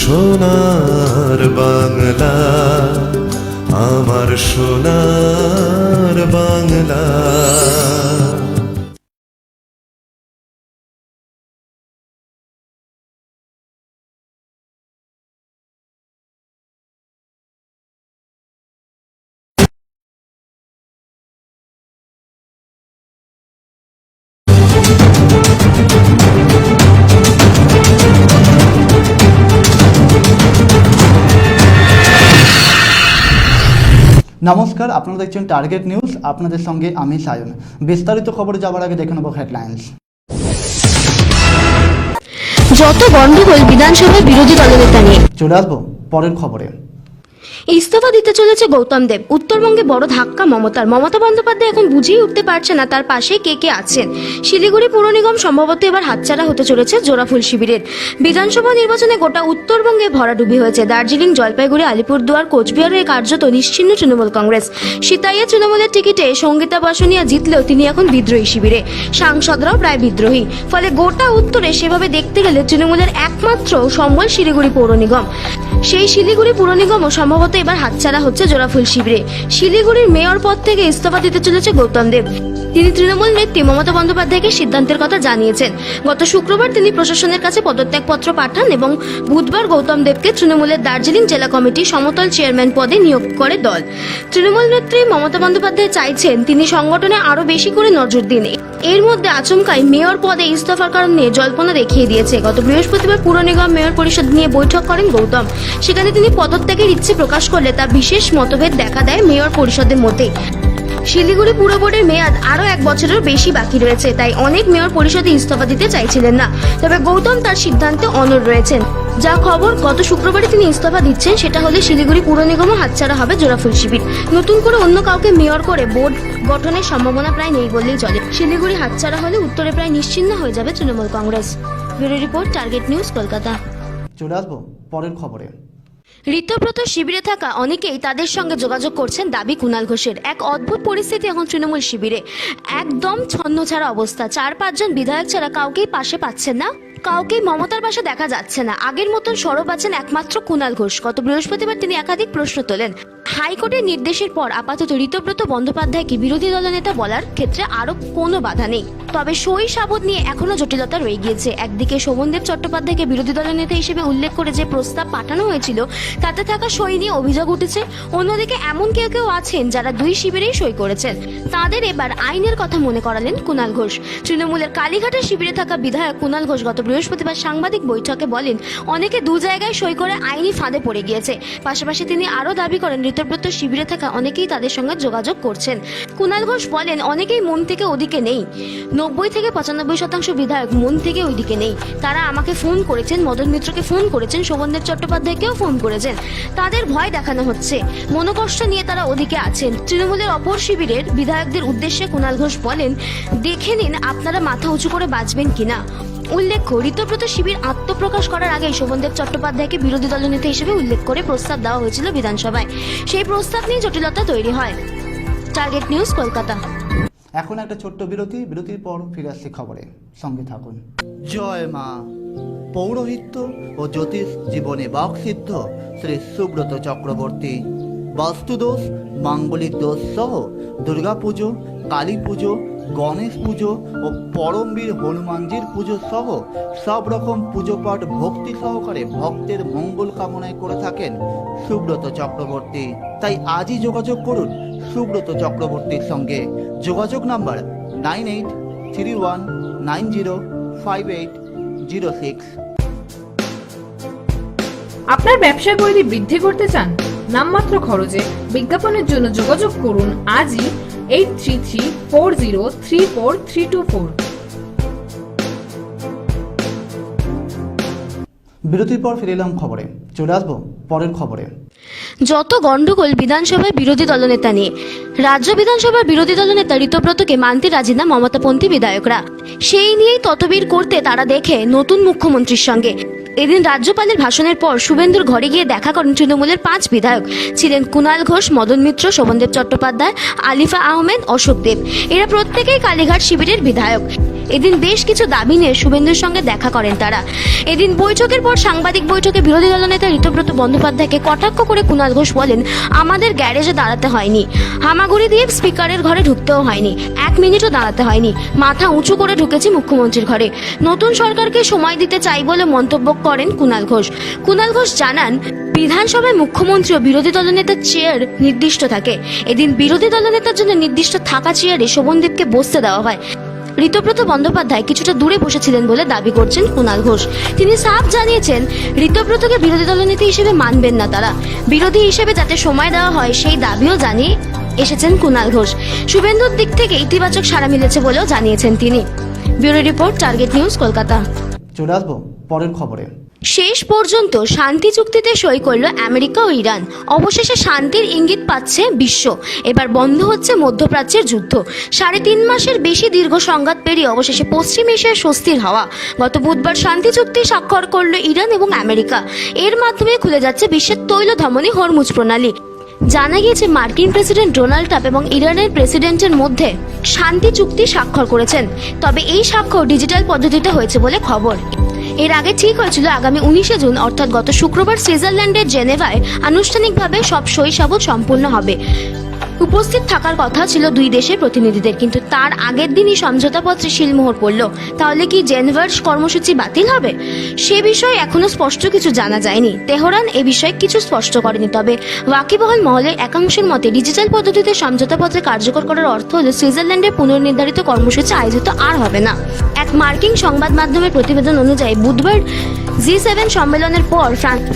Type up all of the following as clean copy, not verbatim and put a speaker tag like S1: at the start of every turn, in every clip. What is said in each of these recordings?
S1: সোনার বাংলা, আমার সোনার বাংলা।
S2: নমস্কার, আপনারা দেখছেন টার্গেট নিউজ। আপনাদের সঙ্গে আমি সায়ন। বিস্তারিত খবরে যাওয়ার আগে দেখে নেব হেডলাইন্স।
S3: যত গন্ডগোল বিধানসভায় বিরোধী দলনেতা নিয়ে।
S2: চলে আসবো পরের খবরে।
S3: ইস্তফা দিতে চলেছে গৌতম দেব। উত্তরবঙ্গে বড় ধাক্কা মমতার। মমতা বন্দ্যোপাধ্যায় এখন বুঝেই উঠতে পারছে না তার পাশে কে কে আছেন। শিলিগুড়ি পুর নিগম সম্ভবত এবার হাতছাড়া হতে চলেছে জোড়াফুল শিবিরের। বিধানসভা নির্বাচনে গোটা উত্তরবঙ্গে ভরাডুবি হয়েছে। দার্জিলিং, জলপাইগুড়ি, আলিপুরদুয়ার, কোচবিহারে কার্যত নিশ্চিহ্ন তৃণমূল কংগ্রেস। সিতাইয়ে তৃণমূলের টিকিটে সঙ্গীতা বাসনিয়া জিতলেও তিনি এখন বিদ্রোহী শিবিরে। সাংসদরাও প্রায় বিদ্রোহী। ফলে গোটা উত্তরে সেভাবে দেখতে গেলে তৃণমূলের একমাত্র সম্বল শিলিগুড়ি পৌর নিগম। সেই শিলিগুড়ি পুর নিগমও সম্ভবত এবার হাতছাড়া হচ্ছে জোড়াফুল শিবিরে। শিলিগুড়ির মেয়র পদ থেকে ইস্তফা দিতে চলেছে গৌতম দেব। তিনি তৃণমূল নেত্রী মমতা বন্দ্যোপাধ্যায়কে সিদ্ধান্তের কথা জানিয়েছেন। গত শুক্রবার তিনি প্রশাসনের কাছে পদত্যাগপত্র পাঠান এবং বুধবার গৌতম দেবকে তৃণমূলের দার্জিলিং জেলা কমিটির সমতল চেয়ারম্যান পদে নিয়োগ করে দল। তৃণমূল নেত্রী মমতা বন্দ্যোপাধ্যায় চাইছেন তিনি সংগঠনে আরো বেশি করে নজর দিন। এর মধ্যে আচমকাই মেয়র পদে ইস্তফার কারণ নিয়ে জল্পনা দেখিয়ে দিয়েছে। গত বৃহস্পতিবার পুর নিগম মেয়র পরিষদ নিয়ে বৈঠক করেন গৌতম। সেখানে তিনি পদত্যাগের ইচ্ছে প্রকাশ করলে তা বিশেষ মতভেদ দেখা দেয় মেয়র পরিষদের মধ্যে। শিলিগুড়ি পুর বোর্ডের মেয়াদ আরো 1 বছরের বেশি বাকি রয়েছে, তাই অনেক মেয়র পরিষদে ইস্তফা দিতে চাইছিলেন না। তবে গৌতম তার সিদ্ধান্তে অনড় রয়েছেন। যা খবর, গত শুক্রবারে তিনি ইস্তফা দিচ্ছেন, সেটা হলে শিলিগুড়ি পুর নিগমও হাতছাড়া হবে জোড়াফুল শিবির। নতুন করে অন্য কাউকে মেয়র করে বোর্ড গঠনের সম্ভাবনা প্রায় নেই বললেই চলে। শিলিগুড়ি হাতছাড়া হলে উত্তরে প্রায় নিশ্চিহ্ন হয়ে যাবে Trinamool Congress. Bureau report, target news, Kolkata.
S2: চলে আসবো পরের খবরে।
S3: ঋতব্রত শিবিরে থাকা অনেকেই তাদের সঙ্গে যোগাযোগ করছেন দাবি কুণাল ঘোষের। এক অদ্ভুত পরিস্থিতি এখন তৃণমূল শিবিরে। একদম ছন্নছাড়া অবস্থা। 4-5 জন বিধায়ক ছাড়া কাউকেই পাশে পাচ্ছেন না, কাউকেই মমতার পাশে দেখা যাচ্ছে না। আগের মতন সরব আছেন একমাত্র কুণাল ঘোষ। গত বৃহস্পতিবার তিনি একাধিক প্রশ্ন তোলেন। হাইকোর্টের নির্দেশের পর আপাতত ঋতব্রত বন্দ্যোপাধ্যায়কে বিরোধী দলনেতা বলার ক্ষেত্রে আরো কোনো বাধা নেই। তবে সই সাবুত নিয়ে এখনো জটিলতা রয়ে গিয়েছে। একদিকে শোভনদেব চট্টোপাধ্যায়কে বিরোধী দলনেতা হিসেবে উল্লেখ করে যে প্রস্তাব পাঠানো হয়েছিল তাতে থাকা সই নিয়ে অভিযোগ উঠেছে। অন্যদিকে এমন কেউ কেউ আছেন যারা দুই শিবিরেই সই করেছেন। তাদের এবার আইনের কথা মনে করালেন কুণাল ঘোষ। তৃণমূলের কালীঘাটের শিবিরে থাকা বিধায়ক কুণাল ঘোষ গত বৃহস্পতিবার সাংবাদিক বৈঠকে বলেন, অনেকে 2 জায়গায় সই করে আইনি ফাঁদে পড়ে গিয়েছে। পাশাপাশি তিনি আরো দাবি করেন ঋতব্রত শিবিরে থাকা অনেকেই তাদের সঙ্গে যোগাযোগ করছেন। কুণাল ঘোষ বলেন, অনেকেই মন থেকে ওদিকে নেই। 90 থেকে 95% বিধায়ক মন থেকে ওইদিকে নেই। তারা আমাকে ফোন করেছেন, মদন মিত্রকে ফোন করেছেন, শোভনদেব চট্টোপাধ্যায়কেও ফোন করেছেন। তাদের ভয় দেখানো হচ্ছে, মনোকষ্ট নিয়ে তারা ওদিকে আছেন। তৃণমূলের অপর শিবিরের বিধায়কদের উদ্দেশ্যে কুণাল ঘোষ বলেন, দেখে নিন আপনারা মাথা উঁচু করে বাঁচবেন কিনা। উল্লেখ্য, ঋতব্রত শিবির আত্মপ্রকাশ করার আগেই শোভনদেব চট্টোপাধ্যায়কে বিরোধী দলনেতা হিসেবে উল্লেখ করে প্রস্তাব দেওয়া হয়েছিল বিধানসভায়। সেই প্রস্তাব নিয়ে জটিলতা তৈরি হয়। Target news, Kolkata.
S2: এখন একটা ছোট্ট বিরতির পর ফিরে আসছি খবরে। সঙ্গে থাকুন।
S4: জয় মা। পৌরোহিত্য ও জ্যোতিষ জীবনে বাকসিদ্ধ শ্রী সুব্রত চক্রবর্তী। বাস্তুদোষ, মাঙ্গলিক দোষ সহ দুর্গাপুজো, কালী পুজো, গণেশ পুজো ও পরমবীর হনুমানজির পুজো সহ সব রকম পুজো পাঠ ভক্তি সহকারে ভক্তের মঙ্গল কামনায় করে থাকেন সুব্রত চক্রবর্তী। তাই আজই যোগাযোগ করুন সুব্রত চক্রবর্তীর সঙ্গে। যোগাযোগ নাম্বার 9831905806।
S5: আপনার ব্যবসার পরিধি বৃদ্ধি করতে চান? নামমাত্র খরচে বিজ্ঞাপনের জন্য যোগাযোগ করুন আজই 8334034324।
S2: বিরতির পর ফিরে এলাম খবরে। চলে আসবো পরের খবরে।
S3: যত গন্ডগোল বিধানসভায় বিরোধী দলনেতা নিয়ে। রাজ্য বিধানসভার বিরোধী দলনেতা ঋতব্রতকে মানতে রাজি না মমতাপন্থী বিধায়করা। সেই নিয়েই ততবির করতে তারা দেখে নতুন মুখ্যমন্ত্রীর সঙ্গে। এদিন রাজ্যপালের ভাষণের পর শুভেন্দুর ঘরে গিয়ে দেখা করেন তৃণমূলের 5 বিধায়ক। ছিলেন কুণাল ঘোষ, মদন মিত্র, শোভনদেব চট্টোপাধ্যায়, আলিফা আহমেদ, অশোক দেব। এরা প্রত্যেকেই কালীঘাট শিবিরের বিধায়ক। এদিন বেশ কিছু দাবি নিয়ে শুভেন্দুর সঙ্গে দেখা করেন তারা। এদিন বৈঠকের পর সাংবাদিক বৈঠকে বিরোধী দলনেতা ঋতব্রত বন্দ্যোপাধ্যায়কে কটাক্ষ করে কুণাল ঘোষ বলেন, আমাদের গ্যারেজে দাঁড়াতে হয়নি, হামাগুড়ি দিয়ে স্পিকারের ঘরে ঢুকতেও হয়নি, 1 মিনিটও দাঁড়াতে হয়নি, মাথা উঁচু করে ঢুকেছি মুখ্যমন্ত্রীর ঘরে। নতুন সরকারকে সময় দিতে চাই বলে মন্তব্য করেন কুণাল ঘোষ। কুণাল ঘোষ জানান, বিধানসভায় মুখ্যমন্ত্রী ও বিরোধী দলনেতার চেয়ার নির্দিষ্ট থাকে। এদিন বিরোধী দলনেতার জন্য নির্দিষ্ট থাকা চেয়ারে শোভনদেবকে বসতে দেওয়া হয়। ঋতব্রত বন্দ্যোপাধ্যায় কিছুটা দূরে বসেছিলেন বলে দাবি করছেন কুণাল ঘোষ। তিনি সাফ জানিয়েছেন, ঋতব্রতকে বিরোধী দলনেতা হিসেবে মানবেন না তারা, বিরোধী হিসেবে যাতে সময় দেওয়া হয় সেই দাবিও জানিয়ে এসেছেন কুণাল ঘোষ। শুভেন্দুর দিক থেকে ইতিবাচক সাড়া মিলেছে বলেও জানিয়েছেন তিনি। Bureau report, target news, Kolkata.
S2: চলে আসবো পরের খবরে।
S3: শেষ পর্যন্ত শান্তি চুক্তিতে সই করল আমেরিকা ও ইরান। অবশেষে শান্তির ইঙ্গিত পাচ্ছে বিশ্ব। এবার বন্ধ হচ্ছে মধ্যপ্রাচ্যের যুদ্ধ। 3.5 মাসের বেশি দীর্ঘ সংঘাত পেরিয়ে অবশেষে পশ্চিম এশিয়ার স্বস্তির হাওয়া। গত বুধবার শান্তি চুক্তি স্বাক্ষর করল ইরান এবং আমেরিকা। এর মাধ্যমে খুলে যাচ্ছে বিশ্বের তৈল ধমনী হরমুজ প্রণালী। জানা গিয়েছে, মার্কিন প্রেসিডেন্ট ডোনাল্ড ট্রাম্প এবং ইরানের প্রেসিডেন্টের মধ্যে শান্তি চুক্তি স্বাক্ষর করেছেন। তবে এই স্বাক্ষর ডিজিটাল পদ্ধতিতে হয়েছে বলে খবর। এর আগে ঠিক হয়েছিল আগামী 19 জুন অর্থাৎ গত শুক্রবার সুইজারল্যান্ডের জেনেভায় আনুষ্ঠানিকভাবে সব সই সাবুত সম্পূর্ণ হবে। উপস্থিত থাকার কথা ছিল দুই দেশের প্রতিনিধিদের, কিন্তু তার আগের দিনই সমঝোতাপত্রে শিলমোহর পড়ল। তাহলে কি জেনেভার কর্মসূচি বাতিল হবে? সে বিষয়ে এখনো স্পষ্ট কিছু জানা যায়নি। তেহরান এ বিষয়ে কিছু স্পষ্ট করেনি। তবে ওয়াকিবহাল মহলের একাংশের মতে ডিজিটাল পদ্ধতিতে সমঝোতাপত্রে কার্যকর করার অর্থ হল সুইজারল্যান্ডের পুনর্নির্ধারিত কর্মসূচি আয়োজিত আর হবে না। এক মার্কিন সংবাদ মাধ্যমের প্রতিবেদন অনুযায়ী বুধবার G7 সম্মেলনের পর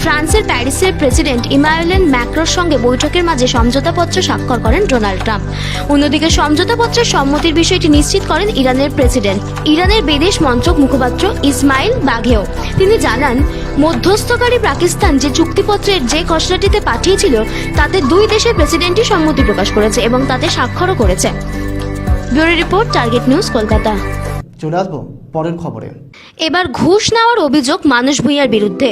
S3: ফ্রান্সের প্যারিসের প্রেসিডেন্ট ইমানুয়েল ম্যাক্রোর সঙ্গে বৈঠকের মাঝে সমঝোতাপত্র স্বাক্ষর করেন ডোনাল্ড ট্রাম্প। অন্যদিকে সমঝোতাপত্রের সম্মতির বিষয়টি নিশ্চিত করেন ইরানের প্রেসিডেন্ট। ইরানের বিদেশ মন্ত্রক মুখপাত্র ইসমাইল বাঘেও তিনি জানান, মধ্যস্থকারী পাকিস্তান যে চুক্তিপত্রের যে খসড়াটিতে পাঠিয়েছিল তাতে দুই দেশের প্রেসিডেন্টই সম্মতি প্রকাশ করেছে এবং তাতে স্বাক্ষরও করেছে। Bureau report, target news, Kolkata.
S2: চলে আসবো পরের খবরে।
S3: এবার ঘুষ নেওয়ার অভিযোগ মানস ভূঁইয়ার বিরুদ্ধে।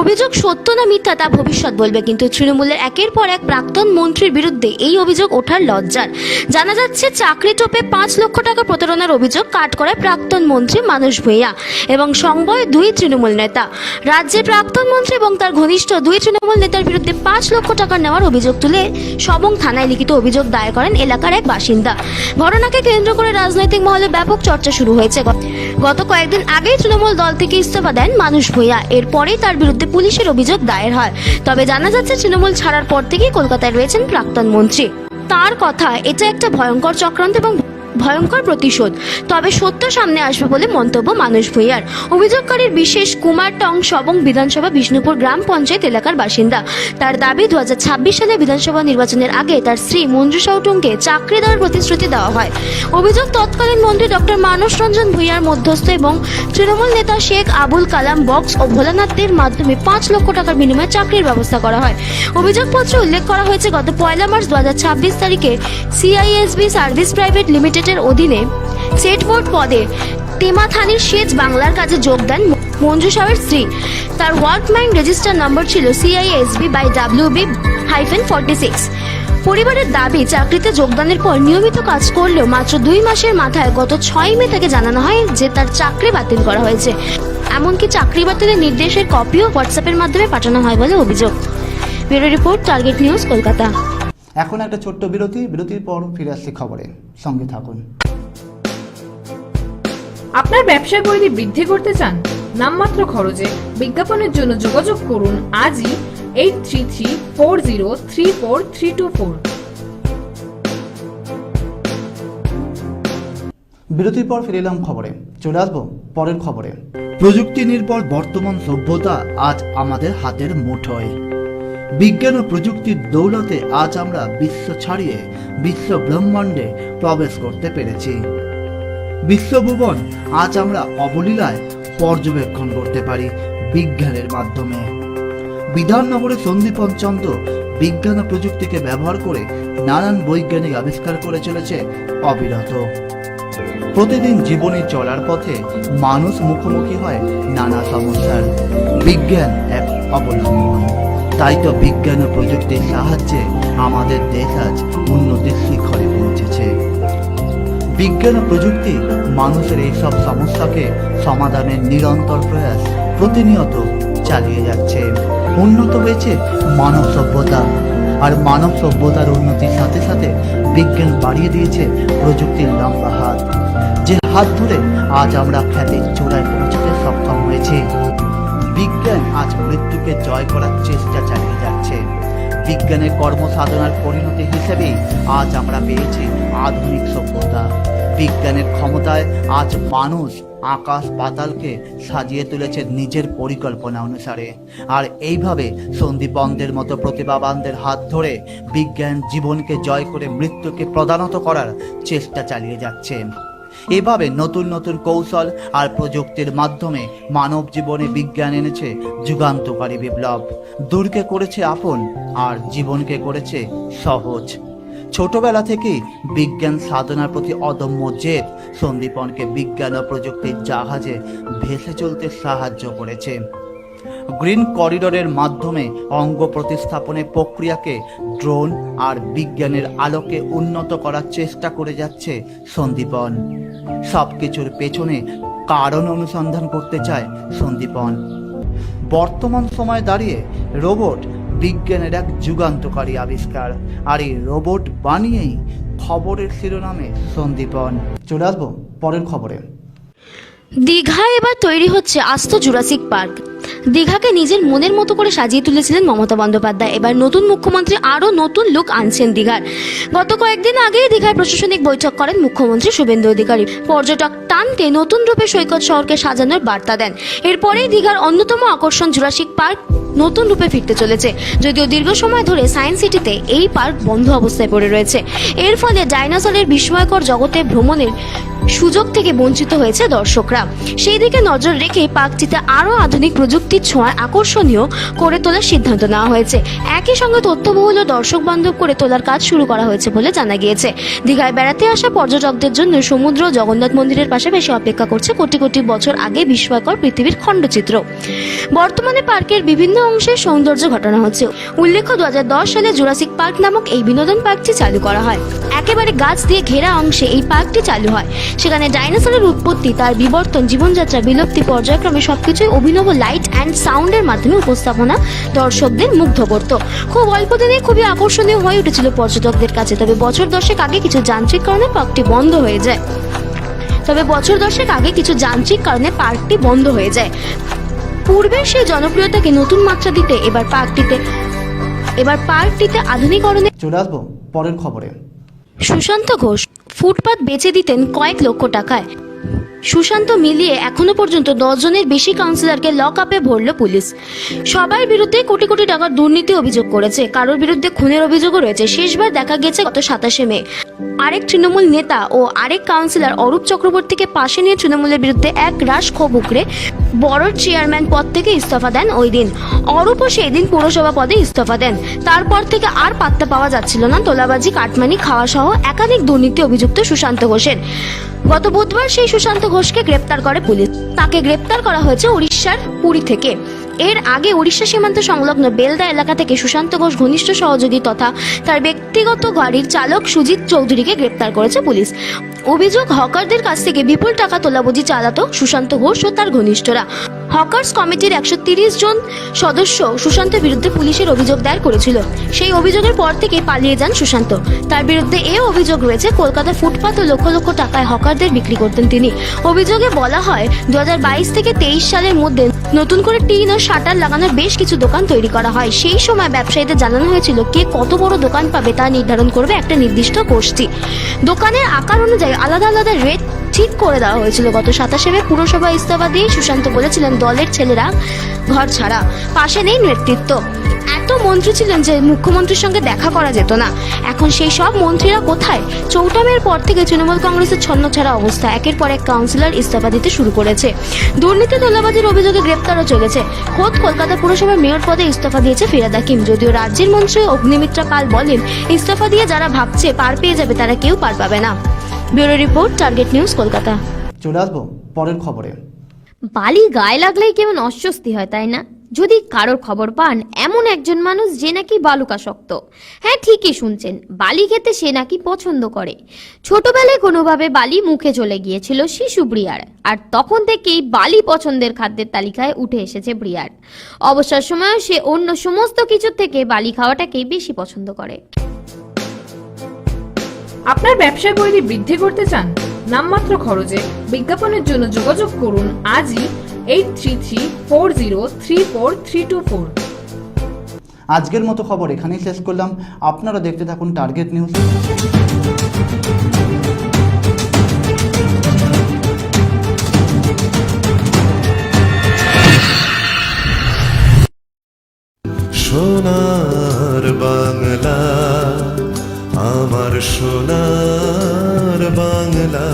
S3: অভিযোগ সত্য না মিথ্যা তা ভবিষ্যৎ বলবে, কিন্তু তৃণমূলের একের পর এক প্রাক্তন মন্ত্রীর বিরুদ্ধে এই অভিযোগ ওঠার লজ্জার। জানা যাচ্ছে, চাকরি টোপে 5 লক্ষ টাকা প্রতারণার অভিযোগ কাট করায় প্রাক্তন মন্ত্রী মানস ভূঁইয়া এবং সংবয় 2 তৃণমূল নেতা। রাজ্যের প্রাক্তন মন্ত্রী এবং তার ঘনিষ্ঠ 2 তৃণমূল নেতার বিরুদ্ধে 5 লক্ষ টাকা নেওয়ার অভিযোগ তুলে সবং থানায় লিখিত অভিযোগ দায়ের করেন এলাকার এক বাসিন্দা। ঘটনাকে কেন্দ্র করে রাজনৈতিক মহলে ব্যাপক চর্চা শুরু হয়েছে। গত কয়েকদিন আগেই তৃণমূল দল থেকে ইস্তফা দেন মানস ভূঁইয়া। এরপরেই তার বিরুদ্ধে পুলিশের অভিযোগ দায়ের হয়। তবে জানা যাচ্ছে, তৃণমূল ছাড়ার পর থেকেই কলকাতায় রয়েছেন প্রাক্তন মন্ত্রী। তার কথা, এটা একটা ভয়ঙ্কর চক্রান্ত এবং ভয়ঙ্কর প্রতিশোধ। তবে সত্য সামনে আসবে বলে মন্তব্য মানস ভূঁইয়ার। অভিযোগকারীর বিশেষ কুমার টং সবং বিধানসভা বিষ্ণুপুর গ্রাম পঞ্চায়েত এলাকার বাসিন্দা। তার দাবি, 2026 সালে বিধানসভা নির্বাচনের আগে তার স্ত্রী মঞ্জু সাউটুংকে চাকরি দেওয়ার প্রতিশ্রুতি দেওয়া হয়। অভিযোগ, তৎকালীন মন্ত্রী ডক্টর মানস রঞ্জন ভূঁইয়ার মধ্যস্থ এবং তৃণমূল নেতা শেখ আবুল কালাম বক্স ও ভোলানাথদের মাধ্যমে 5 লক্ষ টাকার বিনিময়ে চাকরির ব্যবস্থা করা হয়। অভিযোগপত্রে উল্লেখ করা হয়েছে, গত 1 মার্চ 2026 তারিখে CISB সার্ভিস প্রাইভেট লিমিটেডের অধীনে সেটবোর্ড পদে তেমাথানির সেচ বাংলার কাজে যোগ দেন মঞ্জু সাহের স্ত্রী। তার ওয়ার্কম্যান রেজিস্টার নম্বর ছিল CISB/WB-46। পরিবারের দাবি, চাকরিতে যোগদানের পর নিয়মিত কাজ করলেও মাত্র 2 মাসের মাথায় গত 6 মে তাকে জানানো হয় যে তার চাকরি বাতিল করা হয়েছে। এমনকি চাকরি বাতিলের নির্দেশের কপিও হোয়াটসঅ্যাপের মাধ্যমে পাঠানো হয় বলে অভিযোগ। Bureau report, target news, Kolkata.
S2: এখন একটা ছোট্ট বিরতির পর ফিরে আসছি খবরে, সঙ্গে থাকুন।
S5: আপনার ব্যবসার পরিধি বৃদ্ধি করতে চান? নামমাত্র খরচে বিজ্ঞাপনের জন্য যোগাযোগ করুন আজই 8334034324।
S2: বিরতির পর ফিরে এলাম খবরে। চলে আসবো পরের খবরে।
S4: প্রযুক্তি নির্ভর বর্তমান সভ্যতা আজ আমাদের হাতের মুঠোয়। বিজ্ঞান ও প্রযুক্তির দৌলতে আজ আমরা বিশ্ব ছাড়িয়ে বিশ্ব ব্রহ্মাণ্ডে প্রবেশ করতে পেরেছি। বিশ্বভুবন আজ আমরা অবলীলায় পর্যবেক্ষণ করতে পারি বিজ্ঞানের মাধ্যমে। বিধাননগরের সন্দীপন চন্দ্র বিজ্ঞান ও প্রযুক্তিকে ব্যবহার করে নানান বৈজ্ঞানিক আবিষ্কার করে চলেছে অবিরত। প্রতিদিন জীবনে চলার পথে মানুষ মুখোমুখি হয় নানা সমস্যার। বিজ্ঞান এক অবলম্বন। তাই তো বিজ্ঞান ও প্রযুক্তির সাহায্যে আমাদের দেশ আজ উন্নতির শিখরে পৌঁছেছে। বিজ্ঞান ও প্রযুক্তি মানুষের এইসব সমস্যাকে সমাধানের নিরন্তর প্রয়াস প্রতিনিয়ত চালিয়ে যাচ্ছে। উন্নত হয়েছে মানব সভ্যতা, আর মানব সভ্যতার উন্নতির সাথে সাথে বিজ্ঞান বাড়িয়ে দিয়েছে প্রযুক্তির লম্বা হাত, যে হাত ধরে আজ আমরা খ্যাতির চূড়ায় পৌঁছতে সক্ষম হয়েছি। বিজ্ঞান আজ মৃত্যুকে জয় করার চেষ্টা চালিয়ে যাচ্ছে। বিজ্ঞানের কর্মসাধনার পরিণতি হিসেবেই আজ আমরা পেয়েছি আধুনিক সভ্যতা। বিজ্ঞানের ক্ষমতায় আজ মানুষ আকাশ পাতালকে সাজিয়ে তুলেছে নিজের পরিকল্পনা অনুসারে, আর এইভাবে সন্দীপনদের মতো প্রতিভাবানদের হাত ধরে বিজ্ঞান জীবনকে জয় করে মৃত্যুকে প্রদানত করার চেষ্টা চালিয়ে যাচ্ছে। এভাবে নতুন নতুন কৌশল আর প্রযুক্তির মাধ্যমে মানব জীবনে বিজ্ঞান এনেছে যুগান্তকারী বিপ্লব। দূরকে করেছে আপন আর জীবনকে করেছে সহজ। ছোটবেলা থেকেই বিজ্ঞান সাধনার প্রতি অদম্য জেদ সন্দীপনকে বিজ্ঞান ও প্রযুক্তির জাহাজে ভেসে চলতে সাহায্য করেছে। গ্রিন করিডোরের মাধ্যমে অঙ্গ প্রতিস্থাপনের প্রক্রিয়াকে ড্রোন আর বিজ্ঞানের আলোকে উন্নত করার চেষ্টা করে যাচ্ছে সন্দীপন। সবকিছুর পেছনে কারণ অনুসন্ধান করতে চায় সন্দীপন। বর্তমান সময়ে দাঁড়িয়ে রোবট বিজ্ঞানের এক যুগান্তকারী আবিষ্কার, আর এই রোবট বানিয়েই খবরের শিরোনামে সন্দীপন।
S2: চলে আসবো পরের খবরে।
S3: দীঘায় এবার তৈরি হচ্ছে আস্ত জুরাসিক পার্ক। দীঘাকে নিজের মনের মতো করে সাজিয়ে তুলেছিলেন মমতা বন্দ্যোপাধ্যায়। এবার নতুন মুখ্যমন্ত্রী আরও নতুন লুক আনছেন দীঘার। গত কয়েকদিন আগেই দীঘার প্রশাসনিক বৈঠক করেন মুখ্যমন্ত্রী শুভেন্দু অধিকারী। পর্যটক টানতে নতুন রূপে সৈকত শহরকে সাজানোর বার্তা দেন। এরপরেই দীঘার অন্যতম আকর্ষণ জুরাসিক পার্ক নতুন রূপে ফিরতে চলেছে। যদিও দীর্ঘ সময় ধরে সায়েন্স সিটিতে এই পার্ক বন্ধ অবস্থায় পড়ে রয়েছে। এর ফলে ডাইনোসরের বিস্ময়কর জগতে ভ্রমণের সুযোগ থেকে বঞ্চিত হয়েছে দর্শকরা। সেই দিকে নজর রেখে পার্কটিতে আরও আধুনিক প্রযুক্তির ছোঁয়ায় আকর্ষণীয় করে তোলার সিদ্ধান্ত নেওয়া হয়েছে। একই সঙ্গে তথ্যবহুল ও দর্শক বান্ধব করে তোলার কাজ শুরু করা হয়েছে বলে জানা গিয়েছে। দীঘায় বেড়াতে আসা পর্যটকদের জন্য সমুদ্র ও জগন্নাথ মন্দিরের পাশাপাশি অপেক্ষা করছে কোটি কোটি বছর আগে বিস্ময়কর পৃথিবীর খণ্ডচিত্র। বর্তমানে পার্কের বিভিন্ন অংশে সৌন্দর্য ঘটানো হচ্ছে। উল্লেখ্য 2010 সালে জুরাসিক পার্ক নামক এই বিনোদন পার্কটি চালু করা হয়। একেবারে গাছ দিয়ে ঘেরা অংশে এই পার্কটি চালু হয়। সেখানে ডাইনোসরের উৎপত্তি, তার বিবর্তন, জীবনযাত্রা, বিলুপ্তি পর্যায়ক্রমে সবকিছুই অভিনব লাইট অ্যান্ড সাউন্ডের মাধ্যমে উপস্থাপনা দর্শকদের মুগ্ধ করত। খুব অল্প দিনে খুবই আকর্ষণীয় হয়ে উঠেছিল পর্যটকদের কাছে। তবে বছর 10 আগে কিছু যান্ত্রিক কারণে পার্কটি বন্ধ হয়ে যায়। পূর্বের সেই জনপ্রিয়তাকে নতুন মাত্রা দিতে এবার পার্কটিতে আধুনিকরণে
S2: চলে আসবো পরের খবরে।
S3: সুশান্ত ঘোষ ফুটপাত বেচে দিতেন কয়েক লক্ষ টাকায়। সুশান্ত মিলিয়ে এখনো পর্যন্ত 10 জনের বেশি কাউন্সিলরকে লক আপে ভরল পুলিশ। সবার বিরুদ্ধে কোটি কোটি টাকার দুর্নীতি অভিযোগ করেছে, কারোর বিরুদ্ধে খুনের অভিযোগও রয়েছে। শেষবার দেখা গেছে গত 27 মে আরেক তৃণমূল নেতা ও আরেক কাউন্সিলর অরূপ চক্রবর্তীকে পাশে নিয়ে তৃণমূলের বিরুদ্ধে এক রাশ ক্ষোভ উগরে বড়োর চেয়ারম্যান পদ থেকে ইস্তফা দেন ওই দিন। অরূপও সেই দিন পুরসভা পদে ইস্তফা দেন। তারপর থেকে আর পাত্তা পাওয়া যাচ্ছিল না তোলাবাজি, কাটমানি খাওয়া সহ একাধিক দুর্নীতি অভিযুক্ত সুশান্ত ঘোষের। গত বুধবার সেই সুশান্ত ঘোষকে গ্রেপ্তার করে পুলিশ। তাকে গ্রেপ্তার করা হয়েছে উড়িষ্যার পুরী থেকে। এর আগে উড়িষ্যা সীমান্ত সংলগ্ন বেলদা এলাকা থেকে সুশান্ত ঘোষ ঘনিষ্ঠ সহযোগী তথা তার ব্যক্তিগত গাড়ির চালক সুজিত চৌধুরীকে গ্রেপ্তার করেছে পুলিশ। অভিযোগ, হকারদের কাছ থেকে বিপুল টাকা তোলাবাজি চালাতো সুশান্ত ঘোষ ও তার ঘনিষ্ঠরা। হকার্স কমিটির 130 জন সদস্য সুশান্তের বিরুদ্ধে পুলিশের অভিযোগ দায়ের করেছিল। সেই অভিযোগের পর থেকে পালিয়ে যান সুশান্ত। তার বিরুদ্ধে এও অভিযোগ রয়েছে কলকাতা ফুটপাত ও লক্ষ লক্ষ টাকায় হকারদের বিক্রি করতেন তিনি। অভিযোগে বলা হয় 2022 থেকে 23 সালের মধ্যে নতুন করে টিন ও শাটার লাগানোর বেশ কিছু দোকান তৈরি করা হয়। সেই সময় ব্যবসায়ীদের জানানো হয়েছিল কে কত বড় দোকান পাবে তা নির্ধারণ করবে একটা নির্দিষ্ট গোষ্ঠী। দোকানের আকার অনুযায়ী আলাদা আলাদা রেট ঠিক করে দেওয়া হয়েছিল। গত 27 মে পুরসভা ইস্তফা দিয়ে সুশান্ত বলেছিলেন দলের ছেলেরা ঘর ছাড়া, পাশে নেই নেতৃত্ব। এত মন্ত্রী ছিলেন যে মুখ্যমন্ত্রীর সঙ্গে দেখা করা যেত না। এখন সেই সব মন্ত্রীরা কোথায়? 4 মের পর থেকে তৃণমূল কংগ্রেসের ছন্নছাড়া অবস্থা। একের পর এক কাউন্সিলর ইস্তফা দিতে শুরু করেছে। দুর্নীতি তোলাবাজির অভিযোগে গ্রেপ্তারও চলেছে। খোদ কলকাতা পুরসভার মেয়র পদে ইস্তফা দিয়েছে ফিরহাদ হাকিম। যদিও রাজ্যের মন্ত্রী অগ্নিমিত্রা পাল বলেন ইস্তফা দিয়ে যারা ভাবছে পার পেয়ে যাবে তারা কেউ পার পাবে না। Bureau report, target news, Kolkata.
S2: চলে আসবো পরের খবরে।
S6: বালি গায়ে লাগলেই কেমন অস্বস্তি হয়, তাই না? যদি কারোর খবর পান এমন একজন মানুষ যে নাকি বালুকাসক্ত, হ্যাঁ ঠিকই শুনছেন, বালি খেতে সে নাকি পছন্দ করে। ছোটবেলায় কোনোভাবে বালি মুখে চলে গিয়েছিল শিশু ব্রিয়ার, আর তখন থেকেই বালি পছন্দের খাদ্যের তালিকায় উঠে এসেছে ব্রিয়ার। অবসর সময়ও সে অন্য সমস্ত কিছুর থেকে বালি খাওয়াটাকেই বেশি পছন্দ করে।
S5: আপনার ব্যবসার পরিধি বৃদ্ধি করতে চান? নামমাত্র খরচে বিজ্ঞাপনের জন্য যোগাযোগ করুন আজই 8334034324।
S2: আজকের মতো খবর এখানেই শেষ করলাম। আপনারা দেখতে থাকুন টার্গেট নিউজ।
S1: সোনার বাংলা, আমার সোনার বাংলা।